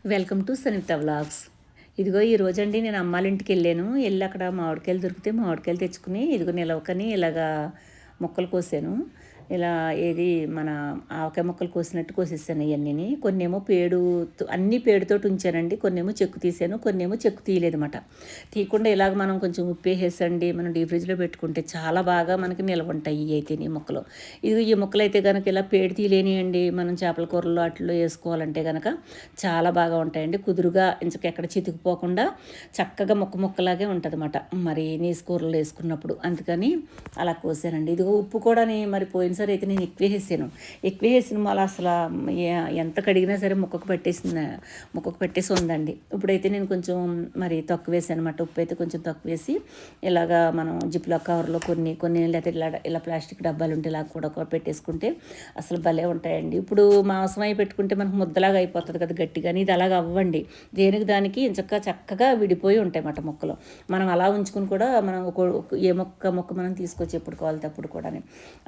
Welcome to Sanitha vlogs. ఇదిగో ఈరోజండి నేను అమ్మాళ్ళింటికి వెళ్ళి అక్కడ మామిడికాయలు దొరికితే మామిడికాయలు తెచ్చుకుని ఇదిగో నిలవకని ఇలాగా మొక్కలు కోసాను. ఇలా ఏది మన ఆవకాయ మొక్కలు కోసినట్టు కోసేసాను ఇవన్నీ. కొన్నేమో అన్నీ పేడుతోటి ఉంచానండి, కొన్నేమో చెక్కు తీసాను, కొన్నేమో చెక్కు తీయలేదన్నమాట. తీయకుండా ఇలాగ మనం కొంచెం ఉప్పేసేసండి మనం డీప్ ఫ్రిడ్జ్లో పెట్టుకుంటే చాలా బాగా మనకి నిల్వ ఉంటాయి ఇవి అయితే ఈ మొక్కలు. ఈ మొక్కలు అయితే కనుక ఇలా పేడు తీయలేనియండి, మనం చేపల కూరల్లో అట్లలో వేసుకోవాలంటే కనుక చాలా బాగా ఉంటాయండి. కుదురుగా ఇంచకెక్కడ చితికిపోకుండా చక్కగా మొక్కలాగే ఉంటుంది అన్నమాట మరి నీసు కూరలు వేసుకున్నప్పుడు. అందుకని అలా కోసానండి. ఇదిగో ఉప్పు కూడా మరి పోయినసారి అయితే నేను ఎక్కువ వేసిన మళ్ళీ అసలు ఎంత కడిగినా సరే ముక్కకు పెట్టేసి ఉందండి. ఇప్పుడైతే నేను కొంచెం మరి తక్కువ వేసాను అనమాట. ఉప్పు అయితే కొంచెం తక్కువ వేసి ఇలాగా మనం జిప్లో కవర్లో కొన్ని లేకపోతే ఇలా ప్లాస్టిక్ డబ్బాలు ఉంటే ఇలా కూడా పెట్టేసుకుంటే అసలు భలే ఉంటాయండి. ఇప్పుడు మాంసం అయి పెట్టుకుంటే మనకు ముద్దలాగా అయిపోతుంది కదా గట్టిగాని, ఇది అలాగ అవ్వండి. దేనికి దానికి చక్కగా విడిపోయి ఉంటాయి అన్నమాట మొక్కలు. మనం అలా ఉంచుకుని కూడా మనం ఏ మొక్క మనం తీసుకొచ్చి ఎప్పుడు కావాలి తప్పుడు కూడా.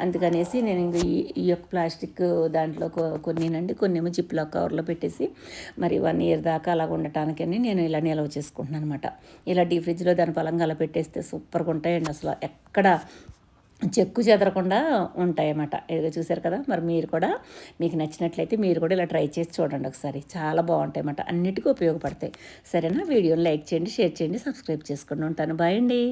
అందుకనేసి నేను ఇంక ఈ యొక్క ప్లాస్టిక్ దాంట్లో కొన్నేమో జిప్లో కవర్లో పెట్టేసి మరి 1 year దాకా అలా ఉండటానికని నేను ఇలా నిల్వ చేసుకుంటున్నాను అనమాట. ఇలా డీ ఫ్రిడ్జ్లో దాని పలంగా అలా పెట్టేస్తే సూపర్గా ఉంటాయండి. అసలు ఎక్కడ చెక్కు చెదరకుండా ఉంటాయన్నమాట. ఏదో చూసారు కదా. మరి మీకు నచ్చినట్లయితే మీరు కూడా ఇలా ట్రై చేసి చూడండి ఒకసారి. చాలా బాగుంటాయి అన్నమాట, అన్నిటికీ ఉపయోగపడతాయి. సరేనా? వీడియోని లైక్ చేయండి, షేర్ చేయండి, సబ్స్క్రైబ్ చేసుకోండి. ఉంటాను. బాయ్ అండి.